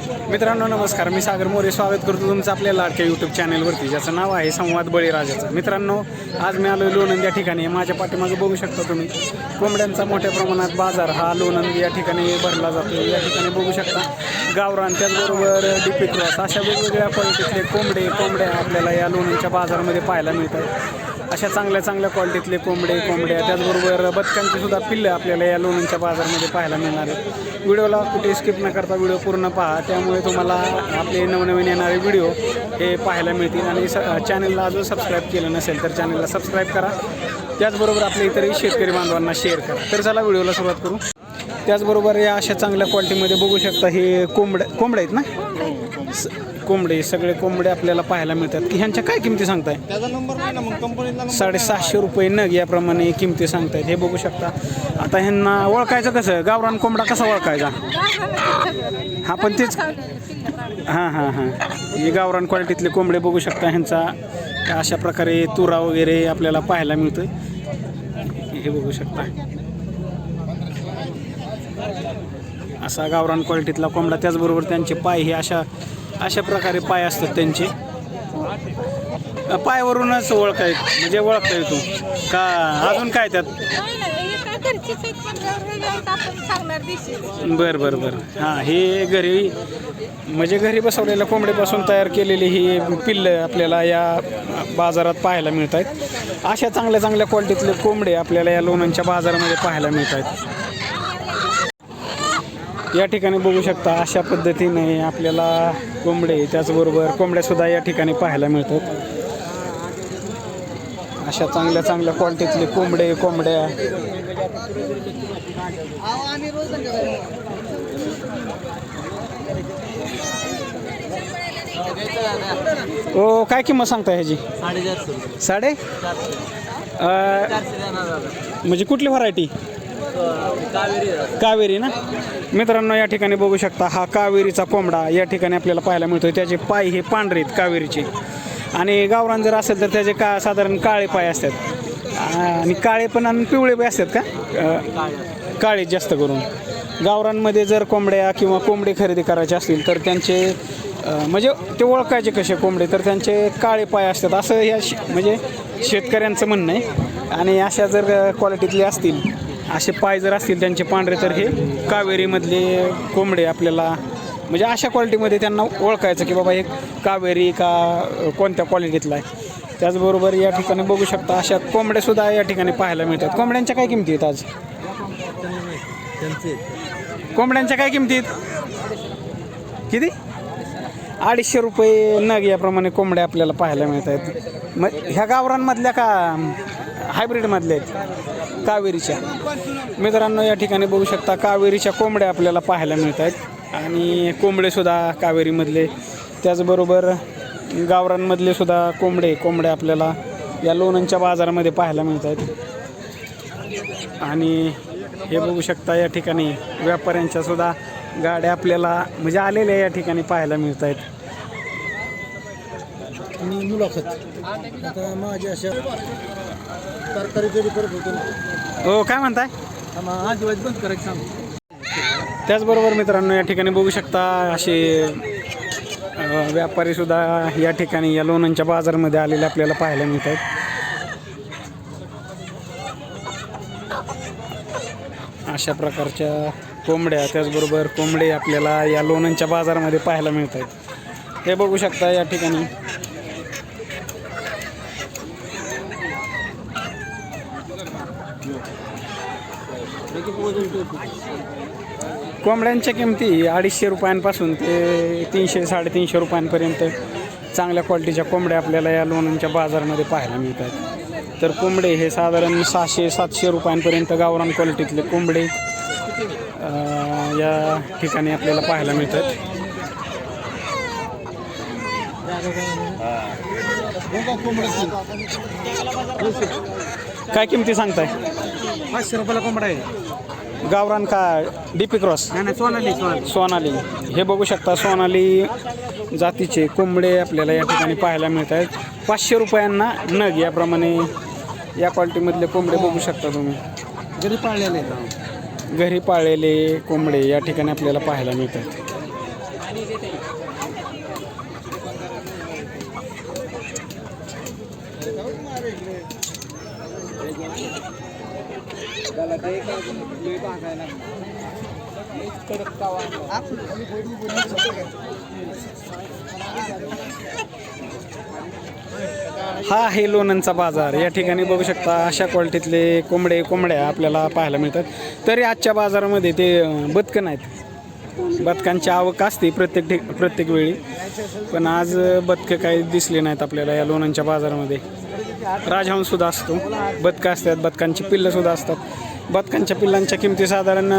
मित्रांनो नमस्कार, मी सागर मोरे स्वागत करतो तुमचं आपल्या लाडक्या यूट्यूब चॅनलवरती, ज्याचं नाव आहे संवाद बळीराजाचं. मित्रांनो, आज मी आलो लोणंद या ठिकाणी. माझ्या पाठीमागे बघू शकता तुम्ही कोंबड्यांचा मोठ्या प्रमाणात बाजार हा लोणंद या ठिकाणी भरला जातो. या ठिकाणी बघू शकता गावरान, त्याचबरोबर डीपी क्रॉस अशा वेगवेगळ्या क्वालिटीतले कोंबड्या आपल्याला या लोणंदच्या बाजारामध्ये पाहायला मिळतात. अशा चांगल्या क्वालिटीतले कोंबड्या त्याचबरोबर बदकांची सुद्धा पिल्लं आपल्याला या लोणंदच्या बाजारामध्ये पाहायला मिळणार आहेत. व्हिडिओला कुठे स्किप न करता व्हिडिओ पूर्ण पहा, त्यामुळे तुम्हाला आपले नवनवीन येणारे व्हिडिओ हे पाहायला मिळतील. आणि चॅनलला अजून सबस्क्राईब केलं नसेल तर चॅनलला सबस्क्राईब करा, त्याचबरोबर आपल्या इतरही शेतकरी बांधवांना शेअर करा. तर चला व्हिडिओला सुरुवात करू. त्याचबरोबर या अशा चांगल्या क्वालिटीमध्ये बघू शकता हे कोंबड्या आहेत ना, सगळे कोंबडे आपल्याला पाहायला मिळतात. की ह्यांच्या काय किमती सांगताय? त्याचा नंबर नाही ना, मग कंपनीला 750 रुपये नग याप्रमाणे किमती सांगतायत. हे बघू शकता. आता ह्यांना ओळखायचं कसं, गावरान कोंबडा कसा ओळखायचा? हा पण तेच हां हे गावरान क्वालिटीतले कोंबडे बघू शकता. ह्यांचा अशा प्रकारे तुरा वगैरे आपल्याला पाहायला मिळतोय. हे बघू शकता असा गावरान क्वालिटीतला कोंबडा. त्याचबरोबर त्यांचे पाय हे अशा प्रकारे पाय असतात त्यांचे. पायावरूनच म्हणजे ओळखता येतो का अजून काय त्यात? बरं हां, हे घरी बसवलेल्या कोंबडीपासून तयार केलेली ही पिल्लं आपल्याला या बाजारात पाहायला मिळत आहेत. अशा चांगल्या क्वालिटीतले कोंबडे आपल्याला या लोणंदच्या बाजारामध्ये पाहायला मिळत आहेत. या ठिकाणी बघू शकता अशा पद्धतीने आपल्याला कोंबडे त्याचबरोबर कोंबड्यासुद्धा या ठिकाणी पाहायला मिळतात. अशा चांगल्या क्वालिटीतले कोंबड्या ओ काय किंमत सांगता ह्याची? 450. म्हणजे कुठली व्हरायटी? कावेरी ना. मित्रांनो, या ठिकाणी बघू शकता हा कावेरीचा कोंबडा या ठिकाणी आपल्याला पाहायला मिळतोय. त्याचे पाय हे पांढरे आहेत कावेरीचे, आणि गावरान जर असेल तर त्याचे साधारण काळे पाय असतात, आणि काळे पण आणि पिवळे पाय असतात का? काळे जास्त करून. गावरांमध्ये जर कोंबड्या किंवा कोंबडे खरेदी करायचे असतील तर त्यांचे म्हणजे ते ओळखायचे कसे कोंबडे, तर त्यांचे काळे पाय असतात असं या म्हणजे शेतकऱ्यांचं म्हणणं आहे. आणि अशा जर क्वालिटीतले असतील, असे पाय जर असतील त्यांचे पांढरे, तर हे कावेरीमधले कोंबडे आपल्याला म्हणजे अशा क्वालिटीमध्ये त्यांना ओळखायचं की बाबा हे कावेरी का कोणत्या क्वालिटीतला आहे. त्याचबरोबर या ठिकाणी बघू शकता अशा कोंबड्यासुद्धा या ठिकाणी पाहायला मिळतात. कोंबड्यांच्या काय किमती आहेत आज? कोंबड्यांच्या काय किमती आहेत? किती? 250 रुपये नग याप्रमाणे कोंबड्या आपल्याला पाहायला मिळत आहेत. मग ह्या गावरांमधल्या का हायब्रिडमधल्या आहेत? कावेरीच्या. मित्रांनो, या ठिकाणी बघू शकता कावेरीच्या कोंबड्या आपल्याला पाहायला मिळत आहेत, आणि कोंबडेसुद्धा कावेरीमधले, त्याचबरोबर गावरांमधले सुद्धा कोंबड्या आपल्याला या लोणंदच्या बाजारामध्ये पाहायला मिळत आहेत. आणि हे बघू शकता या ठिकाणी व्यापाऱ्यांच्या सुद्धा गाड्या आपल्याला म्हणजे आलेल्या या ठिकाणी पाहायला मिळत आहेत. मुलाखत आता माझ्या अशा तरकारी कधी करत होतो. हो, काय म्हणताय? आदिवासी बंद करायचं सांग. त्याचबरोबर मित्रांनो, या ठिकाणी बघू शकता असे व्यापारीसुद्धा या ठिकाणी या लोणंदच्या बाजारामध्ये आलेले आपल्याला पाहायला मिळत आहेत. अशा प्रकारच्या कोंबड्या त्याचबरोबर कोंबडे आपल्याला या लोणंदच्या बाजारामध्ये पाहायला मिळत आहेत. हे बघू शकता या ठिकाणी कोंबड्यांच्या किमती 250 रुपयांपासून ते 300-350 रुपयांपर्यंत चांगल्या क्वालिटीच्या कोंबड्या आपल्याला या लोणंदच्या बाजारामध्ये पाहायला मिळतात. तर कोंबडे हे साधारण 600-700 रुपयांपर्यंत गावरान क्वालिटीतले कोंबडे या ठिकाणी आपल्याला पाहायला मिळतात. काय किमती सांगताय? 500 रुपयाला कोंबडा आहे. गावरान का डीपी क्रॉस? सोनाली. हे बघू शकता सोनाली जातीचे कोंबडे आपल्याला या ठिकाणी पाहायला मिळत आहेत. 500 रुपयांना नग याप्रमाणे या क्वालिटीमधले कोंबडे बघू शकता तुम्ही. घरी पाळलेले कोंबडे या ठिकाणी आपल्याला पाहायला मिळतात. हा आहे लोणंदचा बाजार. या ठिकाणी बघू शकता अशा क्वालिटीतले कोंबड्या आपल्याला पाहायला मिळतात. तरी आजच्या बाजारामध्ये ते बदकं नाहीत. बदकांची आवक असते प्रत्येक वेळी, पण आज बदकं काही दिसले नाहीत आपल्याला या लोणंदच्या बाजारामध्ये. राजहंस सुद्धा असतो, बदकं असतात, बदकांची पिल्लं सुद्धा असतात. बदकांच्या पिल्लांच्या किमती साधारण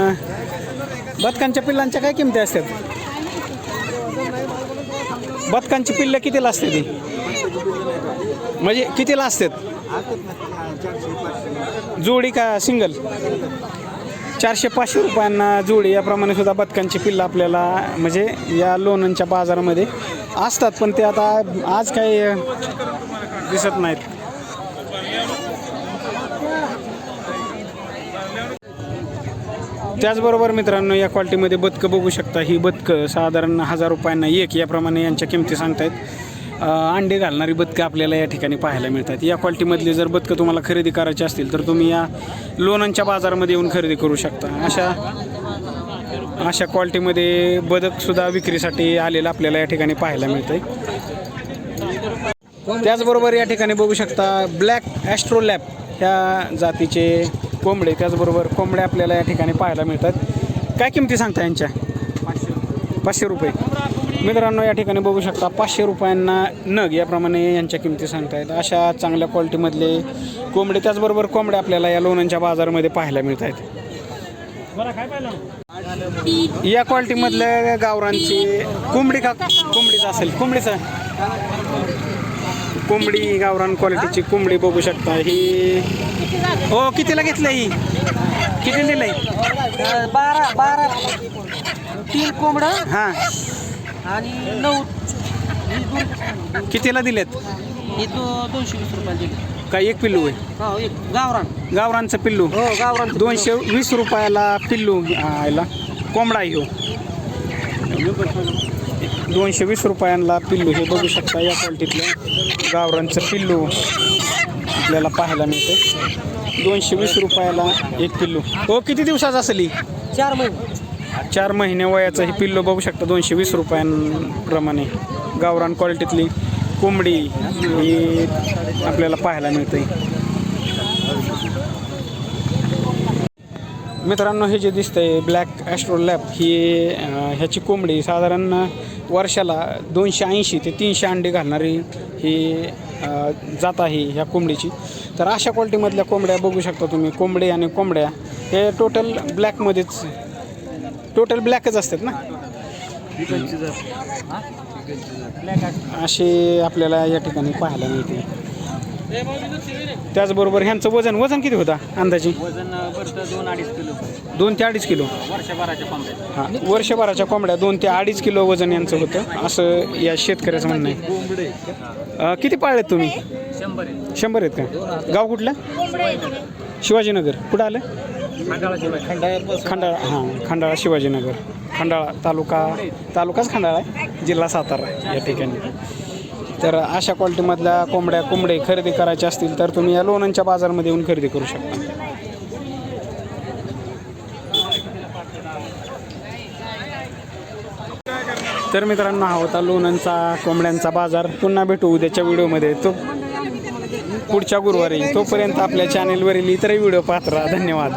बदकांच्या पिल्लांच्या काय किमती असतात? बदकांची पिल्लं कितीला असते ती? म्हणजे कितीला असतात? जोडी का सिंगल? 400-500 रुपयांना जोडी. याप्रमाणे सुद्धा बदकांची पिल्लं आपल्याला म्हणजे या लोणंदच्या बाजारामध्ये असतात, पण ते आता आज काही दिसत नाहीत. त्याचबरोबर मित्रांनो, या क्वालिटीमध्ये बदकं बघू शकता. ही बदकं साधारण 1000 रुपयांना एक याप्रमाणे यांच्या किमती सांगतायत. अंडे घालणारी बदकं आपल्याला या ठिकाणी पाहायला मिळतात. या क्वालिटीमधली जर बदकं तुम्हाला खरेदी करायची असतील तर तुम्ही या लोणंदच्या बाजारामध्ये येऊन खरेदी करू शकता. अशा क्वालिटीमध्ये बदकसुद्धा विक्रीसाठी आलेलं आपल्याला या ठिकाणी पाहायला मिळतं. त्याचबरोबर या ठिकाणी बघू शकता ब्लॅक ॲस्ट्रोलॅब ह्या जातीचे कोंबडे, त्याचबरोबर कोंबड्या आपल्याला या ठिकाणी पाहायला मिळतात. काय किमती सांगता यांच्या? 500 रुपये. मित्रांनो, या ठिकाणी बघू शकता 500 रुपयांना नग याप्रमाणे यांच्या किमती सांगतायत. अशा चांगल्या क्वालिटीमधले कोंबडे, त्याचबरोबर कोंबड्या आपल्याला या लोणंदच्या बाजारामध्ये पाहायला मिळत आहेत. या क्वालिटीमधल्या गावरांची कोंबडीच असेल, कोंबडी गावरान क्वालिटीची कोंबडी बघू शकता. ही हो कितीला घेतलं? ही किती दिलंय? 12 3 कोंबडं हां, आणि 9 कितीला दिलेत? हे 220 रुपयाला दिले. काय एक पिल्लू आहे? हो, एक गावरानचं पिल्लू. हो, गावरान 220 रुपयाला पिल्लू आयला कोंबडा आहे. 220 रुपयांना पिल्लू हे बघू शकता. या क्वालिटीतलं गावरानचं पिल्लू आपल्याला पाहायला मिळते. 220 रुपयाला एक पिल्लू. हो, किती दिवसाचं असेल ही? 4 महिने. 4 महिने वयाचं हे पिल्लू बघू शकता. 220 रुपयांप्रमाणे गावरान क्वालिटीतली कोंबडी ही आपल्याला पाहायला मिळते. मित्रांनो, हे जे दिसतंय ब्लॅक ॲस्ट्रोलॅब ही ह्याची कोंबडी साधारण वर्षाला 280 ते 300 अंडे घालणारी ही जात आहे ह्या कोंबडीची. तर अशा क्वालिटीमधल्या कोंबड्या बघू शकता तुम्ही. कोंबडी आणि कोंबड्या हे टोटल ब्लॅकच असतात ना. असे आपल्याला या ठिकाणी पाहायला मिळते. त्याचबरोबर ह्यांचं वजन किती होता अंदाजे? वजन 2-2.5 किलो. 2 ते 2.5 किलो. हां, वर्षभराच्या कोंबड्या 2 ते 2.5 किलो वजन यांचं होतं, असं या शेतकऱ्याचं म्हणणं आहे. किती पाळलेत तुम्ही? 100 आहेत का? गाव कुठलं? शिवाजीनगर. कुठं आलं? खंडाळा. हां, खंडाळा शिवाजीनगर. खंडाळा तालुकाच खंडाळा आहे, जिल्हा सातारा या ठिकाणी. तर अशा क्वालिटीमधल्या कोंबडे खरेदी करायचे असतील तर तुम्ही या लोणंदच्या बाजारामध्ये येऊन खरेदी करू शकता. तर मित्रांनो, हा होता लोणंदचा कोंबड्यांचा बाजार. पुन्हा भेटू उद्याच्या व्हिडिओमध्ये, तो पुढच्या गुरुवारी. तोपर्यंत आपल्या चॅनेलवरील इतरही व्हिडिओ पाहत राहा. धन्यवाद.